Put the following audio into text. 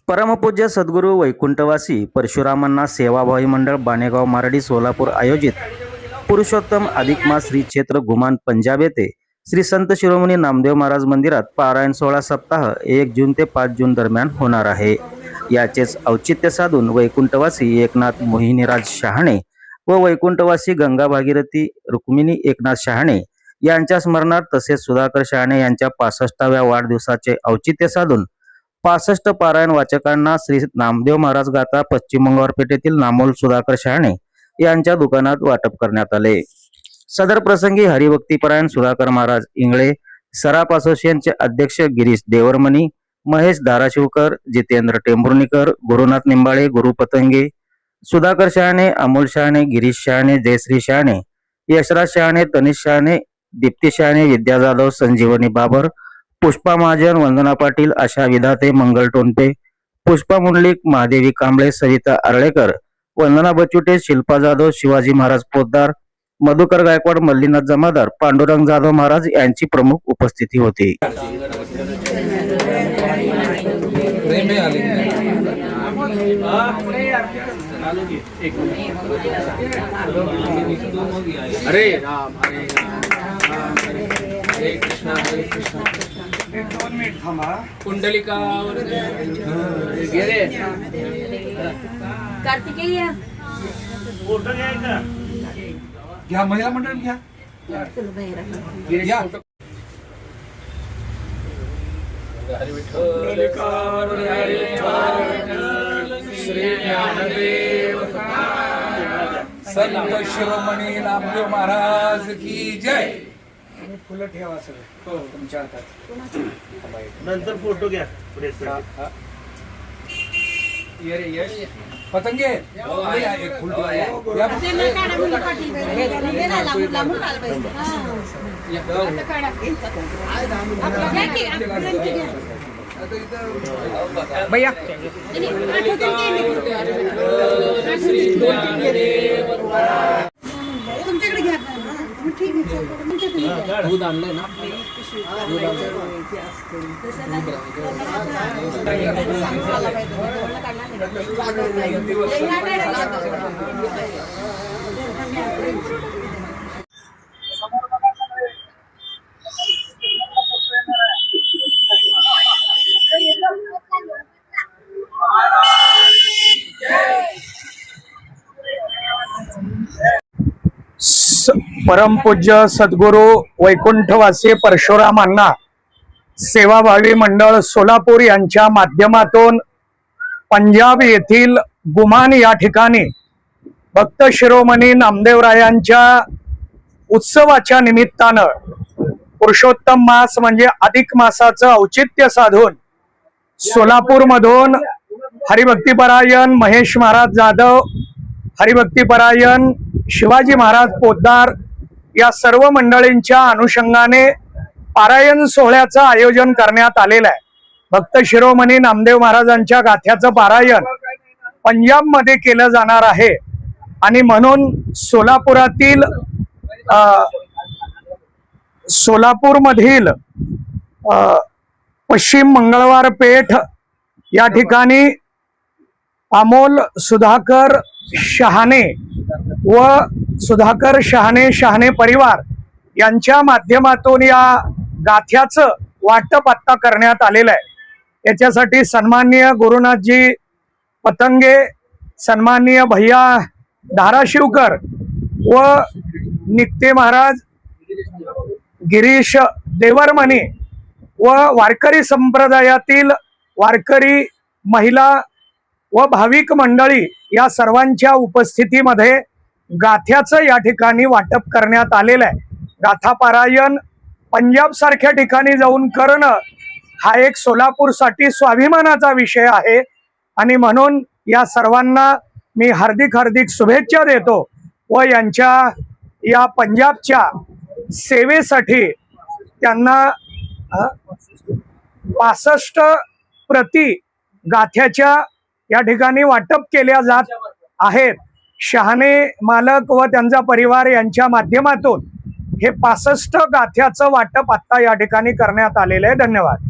परमपूज्य सद्गुरू वैकुंठवासी परशुरामांना सेवाभावी मंडळ बाणेगाव मारडी सोलापूर आयोजित पुरुषोत्तम अधिक मास श्री क्षेत्र गुमान पंजाब येथे श्री संत शिरोमणी नामदेव महाराज मंदिरात पारायण सोहळा सप्ताह 1 जून ते 5 जून दरम्यान होणार आहे। याचेच औचित्य साधून वैकुंठवासी एकनाथ मोहिनीराज शहाणे व वैकुंठवासी गंगा भागीरथी रुक्मिणी एकनाथ शहाणे यांच्या स्मरणार्थ तसेच सुधाकर शहाणे यांच्या 65व्या वाढदिवसाचे औचित्य साधून 65 पारायण वाचकांना श्री नामदेव महाराज गाथा पश्चिम मंगळवार पेठेतील नामोल सुधाकर शहाणे यांच्या दुकानात वाटप करण्यात आले। सदर प्रसंगी हरिभक्तीपरायण सुधाकर महाराज इंगळे, सराफ असोसिएशनचे अध्यक्ष गिरीश देवरमणी, महेश धाराशिवकर, जितेंद्र टेंभुर्णीकर, गुरुनाथ निंबाळे, गुरु पतंगे, सुधाकर शहाणे, अमोल शहाणे, गिरीश शहाणे, जयश्री शहाणे, यशराज शहाणे, तनिष शहाणे, दीप्ती शहाणे, विद्या जाधव, संजीवनी बाबर, पुष्पा महाजन, वंदना पाटील, आशा विधाते, मंगल टोनपे, पुष्पा मुंडलिक, महादेवी कांबळे, सविता आरळेकर, वंदना बचुटे, शिल्पा जाधव, शिवाजी महाराज पोद्दार, मधुकर गायकवाड, मल्लीनाथ जमादार, पांडुरंग जाधव महाराज यांची प्रमुख उपस्थिती होती। हरे राम हरे कृष्णा हरे कृष्णा। एक 2 मिनिट थांबा। कुंडलिका गेले कार्तिकेय फोटो घ्यायचा घ्या, महिला मंडळ घ्या या। हरे विठ्ठल श्री ज्ञानदेव संत शिरोमणी नामदेव महाराज की जय। फुलं ठेवा सगळं तुमच्या हातात, नंतर फोटो घ्या पुढे। पतंगे एक फुल भैया तुमच्याकडे घ्या। दूध आणलंय ना, परमपूज्य सद्गुरू वैकुंठवासी परशुरामांना सेवाभावी मंडळ सोलापूर यांच्या माध्यमातून पंजाब येथील गुमान या ठिकाणी भक्त शिरोमणी नामदेवरायांच्या उत्सवाच्या निमित्तानं पुरुषोत्तम मास म्हणजे अधिक मासाचं औचित्य साधून सोलापूरमधून हरिभक्तीपरायण महेश महाराज जाधव, हरिभक्तीपरायण शिवाजी महाराज पोद्दार या सर्व मंडळींच्या अनुषंगाने पारायण सोहळ्याचं आयोजन करण्यात आलेलं आहे। भक्त शिरोमणी नामदेव महाराजांच्या गाथ्याचं पारायण पंजाब मध्ये केलं जाणार आहे आणि म्हणून सोलापूरमधील पश्चिम मंगळवार पेठ या ठिकाणी अमोल सुधाकर शहाणे व सुधाकर शहाणे परिवार यांच्या माध्यमातून या गाथ्याचं वाटप आता करण्यात आलेलं आहे। याच्यासाठी सन्माननीय गुरुनाथजी पतंगे, सन्माननीय भैया धाराशिवकर व नित्ते महाराज, गिरीश देवरमणी व वारकरी संप्रदायातील वारकरी महिला व भाविक मंडळी या सर्वांच्या उपस्थितीमध्ये गाथ्याचं या ठिकाणी वाटप करण्यात आलेलं आहे। गाथा पारायण पंजाब सारख्या ठिकाणी जाऊन करणं हा एक सोलापूरसाठी स्वाभिमानाचा विषय आहे आणि म्हणून या सर्वांना मी हार्दिक शुभेच्छा देतो व यांच्या या पंजाबच्या सेवेसाठी त्यांना 65 प्रति गाथ्याच्या या ठिकाणी वाटप केल्या जात आहेत। शहाणे मालक व त्यांचा परिवार यांच्या माध्यमातून हे 65 गाथ्याचं वाटप आता या ठिकाणी करण्यात आलेलं आहे। धन्यवाद।